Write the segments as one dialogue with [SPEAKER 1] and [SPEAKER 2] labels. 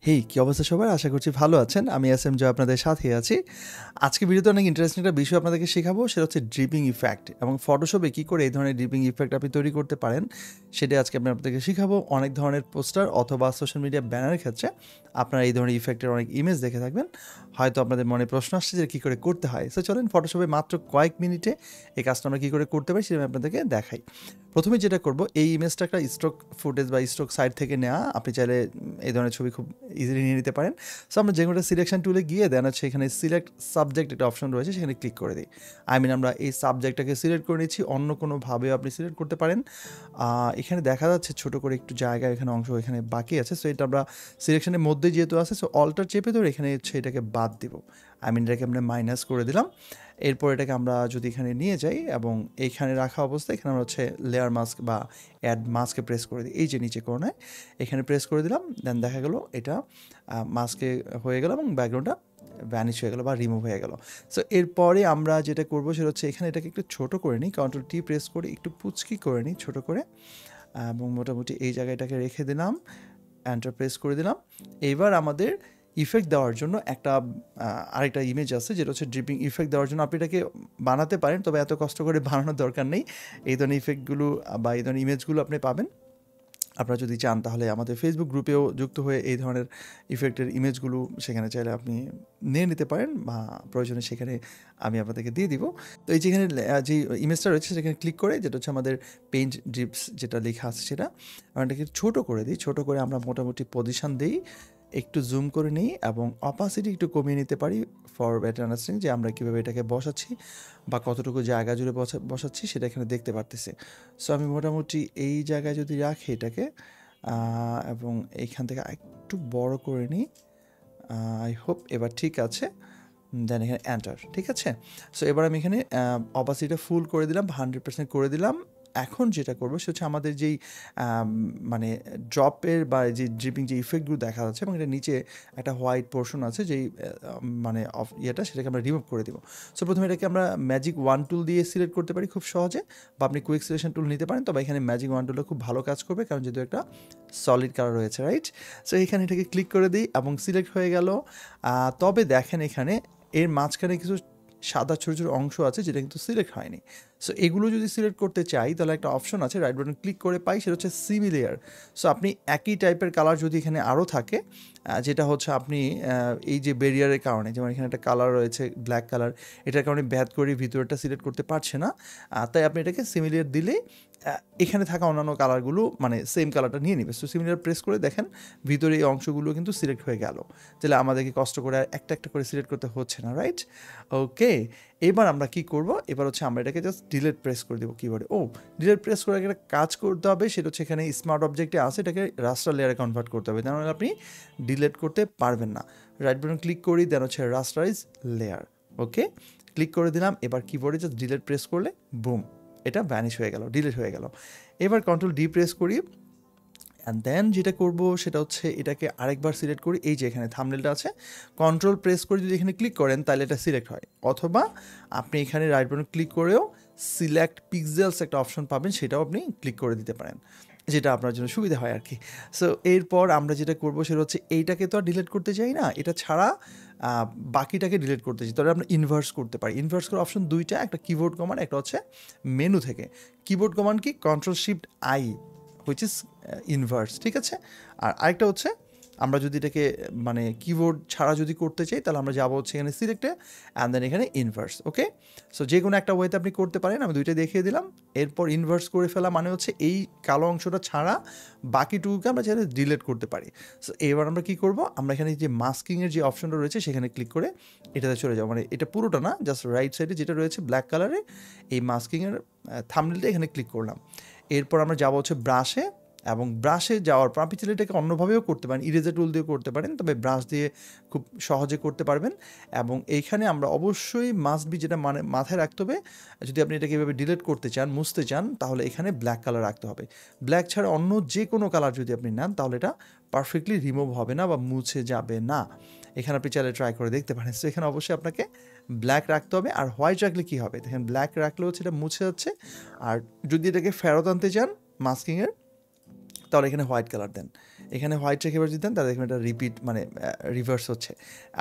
[SPEAKER 1] হেই, কি অবস্থা সবার? আশা করছি ভালো আছেন। আমি এসএম জয় আপনাদের সাথেই আছি। আজকে ভিডিওতে অনেক ইন্টারেস্টিং একটা বিষয় আপনাদেরকে শেখাবো, সেটা হচ্ছে ড্রিপিং ইফেক্ট এবং ফটোশপে কী করে এই ধরনের ড্রিপিং ইফেক্ট আপনি তৈরি করতে পারেন, সেটাই আজকে আমি আপনাদেরকে শেখাবো। অনেক ধরনের পোস্টার অথবা সোশ্যাল মিডিয়া ব্যানারের ক্ষেত্রে আপনারা এই ধরনের ইফেক্টের অনেক ইমেজ দেখে থাকবেন। হয়তো আপনাদের মনে প্রশ্ন আসছে যে কী করে করতে হয়। সো চলেন ফটোশপে মাত্র কয়েক মিনিটে এই কাজটা আমরা কী করে করতে পারি সেটা আমি আপনাদেরকে দেখাই। প্রথমে যেটা করব, এই ইমেজটা একটা স্টক ফুটেজ বা স্টক সাইট থেকে নেওয়া। আপনি চাইলে এই ধরনের ছবি খুব ইজিলি নিয়ে নিতে পারেন। সো আমরা যে কোনো সিলেকশন টুলে গিয়ে দেন হচ্ছে এখানে সিলেক্ট সাবজেক্ট একটা অপশন রয়েছে, সেখানে ক্লিক করে দিই। আমরা এই সাবজেক্টটাকে সিলেক্ট করে নিচ্ছি, অন্য কোনোভাবেও আপনি সিলেক্ট করতে পারেন। এখানে দেখা যাচ্ছে ছোটো করে একটু জায়গা, এখানে অংশ এখানে বাকি আছে। সো এটা আমরা সিলেকশনের মধ্যে যেহেতু আছে, সো অল্টার চেপে ধরে এখানে হচ্ছে এটাকে বাদ দিব। এটাকে আমরা মাইনাস করে দিলাম। এরপর এটাকে আমরা যদি এখানে নিয়ে যাই এবং এইখানে রাখা অবস্থায় এখানে আমরা হচ্ছে লেয়ার মাস্ক বা অ্যাড মাস্কে প্রেস করে দিই। এই যে নিচে কোণায় এখানে প্রেস করে দিলাম, দেন দেখা গেল এটা মাস্কে হয়ে গেল এবং ব্যাকগ্রাউন্ডটা ভ্যানিশ হয়ে গেল বা রিমুভ হয়ে গেল। সো এরপরে আমরা যেটা করবো সেটা হচ্ছে এখানে এটাকে একটু ছোটো করে নিই, কন্ট্রোল টি প্রেস করে একটু পুচকি করে নিই ছোটো করে, এবং মোটামুটি এই জায়গাটাকে রেখে দিলাম, এন্টার প্রেস করে দিলাম। এবার আমাদের ইফেক্ট দেওয়ার জন্য একটা আরেকটা ইমেজ আছে, যেটা হচ্ছে ড্রিপিং ইফেক্ট দেওয়ার জন্য আপনি এটাকে বানাতে পারেন, তবে এত কষ্ট করে বানানোর দরকার নেই। এই ধরনের ইফেক্টগুলো বা এই ধরনের ইমেজগুলো আপনি পাবেন। আপনারা যদি চান তাহলে আমাদের ফেসবুক গ্রুপেও যুক্ত হয়ে এই ধরনের ইফেক্টের ইমেজগুলো সেখানে চাইলে আপনি নিয়ে নিতে পারেন, বা প্রয়োজনে সেখানে আমি আপনাদেরকে দিয়ে দিব। তো এই যেখানে যে ইমেজটা রয়েছে সেখানে ক্লিক করে, যেটা হচ্ছে আমাদের পেইন্ট ড্রিপস যেটা লেখা আছে সেটা আমরা এটাকে ছোটো করে দিই। ছোটো করে আমরা মোটামুটি পজিশন দিই, একটু জুম করে নিই এবং অপাসিটি একটু কমিয়ে নিতে পারি ফর বেটার আন্ডারস্ট্যান্ডিং যে আমরা কীভাবে এটাকে বসাচ্ছি বা কতটুকু জায়গা জুড়ে বসাচ্ছি সেটা এখানে দেখতে পারতেছি। সো আমি মোটামুটি এই জায়গায় যদি রাখি এটাকে এবং এইখান থেকে একটু বড় করে নিই, আই হোপ এবার ঠিক আছে। দেন এখানে এন্টার, ঠিক আছে। সো এবার আমি এখানে অপাসিটিটা ফুল করে দিলাম, 100% করে দিলাম। এখন যেটা করবো সেটা হচ্ছে আমাদের যেই মানে ড্রপের বা যে ড্রিপিং যে ইফেক্টগুলো দেখা যাচ্ছে এবং এটা নিচে একটা হোয়াইট পোর্শন আছে যেই মানে ইয়েটা, সেটাকে আমরা রিমুভ করে দিব। সো প্রথমে এটাকে আমরা ম্যাজিক ওয়ান টুল দিয়ে সিলেক্ট করতে পারি খুব সহজে, বা আপনি কুইক সিলেকশন টুল নিতে পারেন, তবে এখানে ম্যাজিক ওয়ান টুলটা খুব ভালো কাজ করবে কারণ যেহেতু একটা সলিড কালার রয়েছে, রাইট। সো এখানে এটাকে ক্লিক করে দিই এবং সিলেক্ট হয়ে গেল। তবে দেখেন এখানে এর মাঝখানে কিছু সাদা ছোটো ছোটো অংশ আছে যেটা কিন্তু সিলেক্ট হয়নি। সো এগুলো যদি সিলেক্ট করতে চাই তাহলে একটা অপশন আছে, রাইট বাটন ক্লিক করে পাই, সেটা হচ্ছে সিমিলার। সো আপনি একই টাইপের কালার যদি এখানে আরও থাকে, যেটা হচ্ছে আপনি এই যে ব্যারিয়ারের কারণে, যেমন এখানে একটা কালার রয়েছে ব্ল্যাক কালার, এটার কারণে ব্যাদ করে ভিতরটা সিলেক্ট করতে পারছে না, তাই আপনি এটাকে সিমিলার দিলেই এখানে থাকা অন্যান্য কালারগুলো মানে সেম কালারটা নিয়ে নেবে। সো সিমিলার প্রেস করে দেখেন ভিতরে এই অংশগুলো কিন্তু সিলেক্ট হয়ে গেল, তাহলে আমাদেরকে কষ্ট করে একটা একটা করে সিলেক্ট করতে হচ্ছে না, রাইট। ওকে, এবার আমরা কি করব, এবার হচ্ছে আমরা এটাকে জাস্ট ডিলিট প্রেস করে দেবো কিবোর্ডে। ডিলিট প্রেস করে একটা কাজ করতে হবে, সেটা হচ্ছে এখানে স্মার্ট অবজেক্টে আছে, এটাকে রাস্টার লেয়ারে কনভার্ট করতে হবে, তাহলে আপনি ডিলিট করতে পারবেন না। রাইট বাটন ক্লিক করি, দেন হচ্ছে রাস্টারাইজ লেয়ার। ওকে, ক্লিক করে দিলাম। এবার কিবোর্ডে জাস্ট ডিলিট প্রেস করলে বুম, এটা ভ্যানিশ হয়ে গেল, ডিলিট হয়ে গেল। এবার কন্ট্রোল ডি প্রেস করি, অ্যান্ড দেন যেটা করব সেটা হচ্ছে এটাকে আরেকবার সিলেক্ট করি। এই যে এখানে থাম্বনেলটা আছে, কন্ট্রোল প্রেস করে যদি এখানে ক্লিক করেন তাহলে এটা সিলেক্ট হয়, অথবা আপনি এখানে রাইট বাটন ক্লিক করেও সিলেক্ট পিক্সেলস একটা অপশন পাবেন, সেটাও আপনি ক্লিক করে দিতে পারেন, যেটা আপনার জন্য সুবিধা হয় আর কি। সো এরপর আমরা যেটা করবো সেটা হচ্ছে এইটাকে তো আর ডিলিট করতে চাই না, এটা ছাড়া বাকিটাকে ডিলিট করতে চাই, তাহলে আমরা ইনভার্স করতে পারি। ইনভার্স করার অপশন দুইটা, একটা কিবোর্ড কমান্ড, একটা হচ্ছে মেনু থেকে। কিবোর্ড কমান্ড কি, control shift I, which is inverse, ঠিক আছে। আর আরেকটা হচ্ছে আমরা যদি এটাকে মানে কিবোর্ড ছাড়া যদি করতে চাই তাহলে আমরা যাবো হচ্ছে এখানে সিলেক্টে, অ্যান্ড দেন এখানে ইনভার্স। ওকে, সো যে কোনো একটা ওয়েতে আপনি করতে পারেন, আমি দুইটা দেখিয়ে দিলাম। এরপর ইনভার্স করে ফেলা মানে হচ্ছে এই কালো অংশটা ছাড়া বাকিটুকুকে আমরা চাইলে ডিলিট করতে পারি। সো এবার আমরা কী করবো, আমরা এখানে যে মাস্কিংয়ের যে অপশনটা রয়েছে সেখানে ক্লিক করে এটাতে চলে যাবো, মানে এটা পুরোটা না, জাস্ট রাইট সাইডে যেটা রয়েছে ব্ল্যাক কালারে এই মাস্কিংয়ের থাম্বনেলটা এখানে ক্লিক করলাম। এরপর আমরা যাবো হচ্ছে ব্রাশে, এবং ব্রাশে যাওয়ার পর আপনি চাইলে এটাকে অন্যভাবেও করতে পারেন, ইরেজার টুল দিয়েও করতে পারেন, তবে ব্রাশ দিয়ে খুব সহজে করতে পারবেন। এবং এইখানে আমরা অবশ্যই মাস্ট বি, যেটা মানে মাথায় রাখতে হবে, যদি আপনি এটাকে এভাবে ডিলিট করতে চান, মুছতে চান, তাহলে এখানে ব্ল্যাক কালার রাখতে হবে। ব্ল্যাক ছাড়া অন্য যে কোনো কালার যদি আপনি নেন তাহলে এটা পারফেক্টলি রিমুভ হবে না বা মুছে যাবে না। এখানে আপনি চাইলে ট্রাই করে দেখতে পারেন। সো এখানে অবশ্যই আপনাকে ব্ল্যাক রাখতে হবে। আর হোয়াইট রাখলে কী হবে, দেখেন ব্ল্যাক রাখলেও সেটা মুছে যাচ্ছে। আর যদি এটাকে ফেরত আনতে চান মাস্কিংয়ের, তাহলে এখানে হোয়াইট কালার দেন, এখানে হোয়াইট রেখে এবার যদি দেন তাহলে এখানে একটা রিপিট মানে রিভার্স হচ্ছে,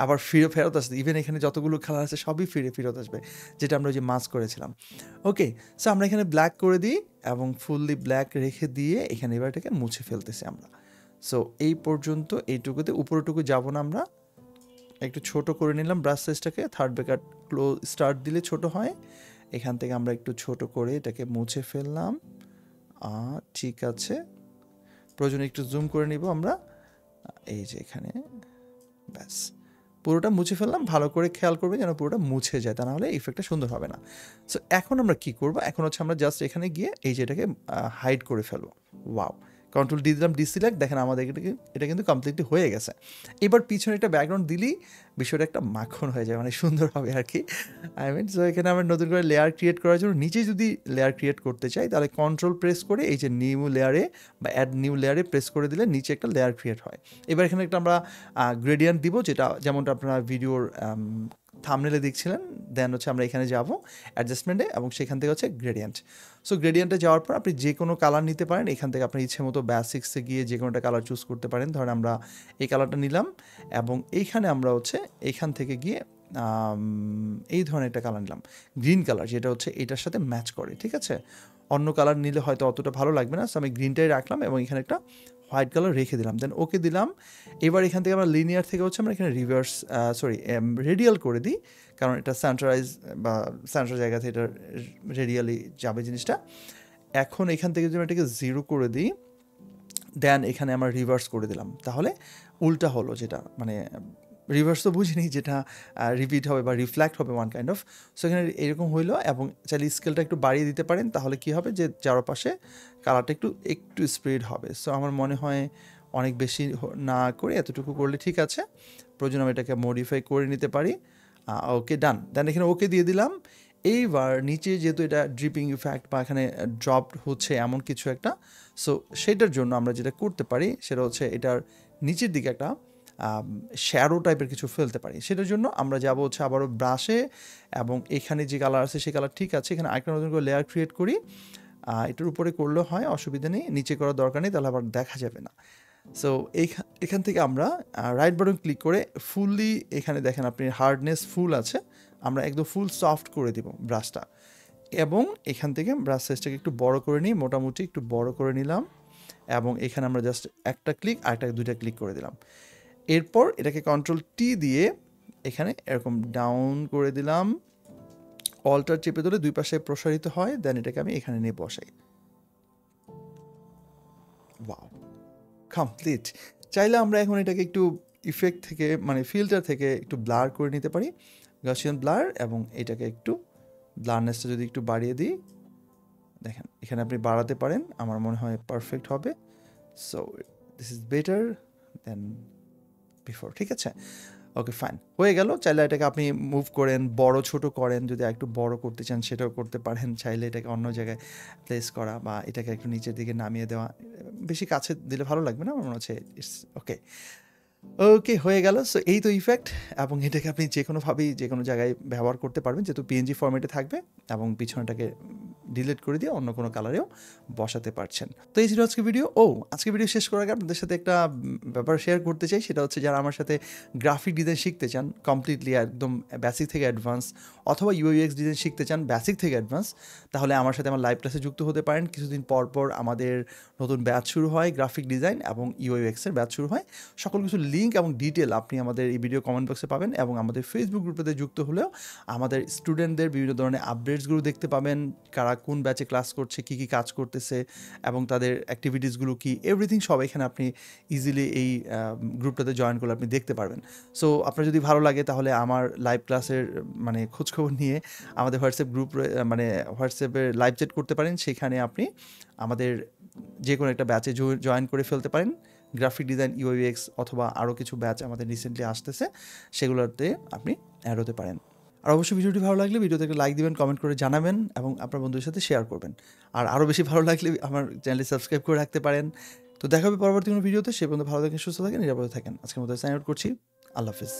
[SPEAKER 1] আবার ফেরত আসছে। ইভেন এখানে যতগুলো কালার আছে সবই ফেরত আসবে, যেটা আমরা ওই যে মাস্ক করেছিলাম। ওকে, সো আমরা এখানে ব্ল্যাক করে দিই এবং ফুললি ব্ল্যাক রেখে দিয়ে এখানে এবার এটাকে মুছে ফেলতেছি আমরা। সো এই পর্যন্ত এইটুকুতে, উপরটুকু যাব না, আমরা একটু ছোট করে নিলাম ব্রাশ সাইজটাকে, থার্ড ব্র্যাকেট ক্লোজ স্টার্ট দিলে ছোট হয়, এখান থেকে আমরা একটু ছোট করে এটাকে মুছে ফেললাম। ঠিক আছে, প্রয়োজনে একটু জুম করে নিব আমরা, এই যে এখানে, ব্যাস পুরোটা মুছে ফেললাম। ভালো করে খেয়াল করবে যেন পুরোটা মুছে যায়, তা নাহলে ইফেক্টটা সুন্দর হবে না। সো এখন আমরা কি করব, এখন হচ্ছে আমরা জাস্ট এখানে গিয়ে এই যে এটাকে হাইড করে ফেলবো। ওয়াও, কন্ট্রোল ডি দিলাম, ডিসিলেক্ট, দেখেন আমাদের এটা কিন্তু কমপ্লিটলি হয়ে গেছে। এবার পিছনে একটা ব্যাকগ্রাউন্ড দিলেই বিষয়টা একটা মাখন হয়ে যায়, মানে সুন্দর হবে আর কি। সো এখানে আমরা নতুন করে লেয়ার ক্রিয়েট করার জন্য নিচে যদি লেয়ার ক্রিয়েট করতে চাই তাহলে কন্ট্রোল প্রেস করে এই যে নিউ লেয়ারে বা অ্যাড নিউ লেয়ারে প্রেস করে দিলে নিচে একটা লেয়ার ক্রিয়েট হয়। এবার এখানে একটা আমরা গ্রেডিয়েন্ট দিব, যেটা যেমনটা আপনারা ভিডিওর থাম্বনেলে দেখছিলেন। দেন হচ্ছে আমরা এখানে যাব অ্যাডজাস্টমেন্টে এবং সেখান থেকে হচ্ছে গ্রেডিয়েন্ট। সো গ্রেডিয়েন্টে যাওয়ার পর আপনি যে কোনো কালার নিতে পারেন, এখান থেকে আপনার ইচ্ছে মতো বেসিক্সে গিয়ে যে কোনোটা কালার চুজ করতে পারেন। ধরেন আমরা এই কালারটা নিলাম এবং এইখানে আমরা হচ্ছে এইখান থেকে গিয়ে এই ধরনের একটা কালার নিলাম, গ্রিন কালার, যেটা হচ্ছে এটার সাথে ম্যাচ করে। ঠিক আছে, অন্য কালার নিলে হয়তো অতটা ভালো লাগবে না, সো আমি গ্রিনটাই রাখলাম এবং এখানে একটা হোয়াইট কালার রেখে দিলাম, দেন ওকে দিলাম। এবার এখান থেকে আমরা লিনিয়ার থেকে হচ্ছে আমরা এখানে রিভার্স রেডিয়াল করে দিই, কারণ এটা সেন্টারাইজ বা সেন্টার জায়গা থেকে এটা রেডিয়ালি যাবে জিনিসটা। এখন এখান থেকে যদি আমরা এটাকে 0 করে দিই, দেন এখানে আমরা রিভার্স করে দিলাম, তাহলে উল্টা হলো, যেটা মানে রিভার্স তো বুঝিনি, যেটা রিপিট হবে বা রিফ্লেক্ট হবে ওয়ান কাইন্ড অফ। সো এখানে এরকম হইলো, এবং চাইলে স্কেলটা একটু বাড়িয়ে দিতে পারেন, তাহলে কি হবে যে চারপাশে কালারটা একটু স্প্রেড হবে। সো আমার মনে হয় অনেক বেশি না করে এতটুকু করলে ঠিক আছে, প্রয়োজন আমি এটাকে মডিফাই করে নিতে পারি। ওকে, ডান, দেন এখানে ওকে দিয়ে দিলাম। এইবার নিচে যেহেতু এটা ড্রিপিং ইফেক্ট বা এখানে ড্রপ হচ্ছে এমন কিছু একটা, সো সেটার জন্য আমরা যেটা করতে পারি সেটা হচ্ছে এটার নিচের দিকে একটা শ্যাডো টাইপের কিছু ফেলতে পারি। সেটার জন্য আমরা যাব হচ্ছে আবারও ব্রাশে, এবং এখানে যে কালার আছে সেই কালার ঠিক আছে, এখানে আরেকটা নতুন করে লেয়ার ক্রিয়েট করি। এটার উপরে করলেও হয়, অসুবিধা নেই, নিচে করার দরকার নেই, তাহলে আবার দেখা যাবে না। সো এখান থেকে আমরা রাইট বাটন ক্লিক করে ফুললি, এখানে দেখেন আপনি হার্ডনেস ফুল আছে, আমরা একদম ফুল সফট করে দিব ব্রাশটা, এবং এখান থেকে ব্রাশ সাইজটাকে একটু বড় করে নিই, মোটামুটি একটু বড় করে নিলাম, এবং এখানে আমরা জাস্ট একটা ক্লিক আর একটা দুইটা ক্লিক করে দিলাম। এরপর এটাকে কন্ট্রোল টি দিয়ে এখানে এরকম ডাউন করে দিলাম, অল্টার চেপে ধরে দুই পাশে প্রসারিত হয়, দেন এটাকে আমি এখানে নিয়ে বসাই। Wow, complete. চাইলে আমরা এখন এটাকে একটু ইফেক্ট থেকে মানে ফিল্টার থেকে একটু ব্লার করে নিতে পারি, গাউসিয়ান ব্লার, এবং এটাকে একটু ব্লারনেসটা যদি একটু বাড়িয়ে দিই, দেখেন এখানে আপনি বাড়াতে পারেন, আমার মনে হয় পারফেক্ট হবে। So this is better then before. ঠিক আছে, ওকে ফাইন, হয়ে গেল। চাইলে এটাকে আপনি মুভ করেন, বড় ছোট করেন, যদি একটু বড় করতে চান সেটাও করতে পারেন, চাইলে এটাকে অন্য জায়গায় প্লেস করা বা এটাকে একটু নিচের দিকে নামিয়ে দেওয়া, বেশি কাছে দিলে ভালো লাগবে না, আমার মনে হচ্ছে ইটস ওকে। ওকে, হয়ে গেল। সো এই তো ইফেক্ট, এবং এটাকে আপনি যে কোনোভাবেই যে কোনো জায়গায় ব্যবহার করতে পারবেন, যেহেতু পিএনজি ফরম্যাটে থাকবে, এবং পিছনটাকে ডিলিট করে দিয়ে অন্য কোনো কালারেও বসাতে পারছেন। তো এই ছিল আজকে ভিডিও। আজকে ভিডিও শেষ করার আগে আপনাদের সাথে একটা ব্যাপার শেয়ার করতে চাই, সেটা হচ্ছে যারা আমার সাথে গ্রাফিক ডিজাইন শিখতে চান কমপ্লিটলি একদম বেসিক থেকে অ্যাডভান্স, অথবা ইউএক্স ডিজাইন শিখতে চান বেসিক থেকে অ্যাডভান্স, তাহলে আমার সাথে আমার লাইভ ক্লাসে যুক্ত হতে পারেন। কিছুদিন পর পর আমাদের নতুন ব্যাচ শুরু হয়, গ্রাফিক ডিজাইন এবং ইউএক্সের ব্যাচ শুরু হয়। সকল কিছু লিঙ্ক এবং ডিটেল আপনি আমাদের এই ভিডিও কমেন্ট বক্সে পাবেন, এবং আমাদের ফেসবুক গ্রুপেতে যুক্ত হলেও আমাদের স্টুডেন্টদের বিভিন্ন ধরনের আপডেটসগুলো দেখতে পাবেন, কারা কোন ব্যাচে ক্লাস করছে, কী কী কাজ করতেছে, এবং তাদের অ্যাক্টিভিটিসগুলো কী, এভরিথিং সব এখানে আপনি ইজিলি এই গ্রুপটাতে জয়েন করলে আপনি দেখতে পারবেন। সো আপনার যদি ভালো লাগে তাহলে আমার লাইভ ক্লাসের মানে খোঁজখবর নিয়ে আমাদের হোয়াটসঅ্যাপ গ্রুপ মানে হোয়াটসঅ্যাপের লাইভ চ্যাট করতে পারেন, সেখানে আপনি আমাদের যে কোনো একটা ব্যাচে জয়েন করে ফেলতে পারেন, গ্রাফিক ডিজাইন, ইউএক্স, অথবা আরও কিছু ব্যাচ আমাদের রিসেন্টলি আসতেছে, সেগুলোতে আপনি অ্যাড হতে পারেন। আর অবশ্যই ভিডিওটি ভালো লাগলে ভিডিওতে একটা লাইক দিবেন, কমেন্ট করে জানাবেন, এবং আপনার বন্ধুদের সাথে শেয়ার করবেন। আর আরও বেশি ভালো লাগলে আমার চ্যানেলটি সাবস্ক্রাইব করে রাখতে পারেন। তো দেখা হবে পরবর্তী কোনো ভিডিওতে, সে পর্যন্ত ভালো থাকেন, সুস্থ থাকেন, নিরাপদে থাকেন। আজকের মতো সাইন আউট করছি, আল্লাহ হাফিজ।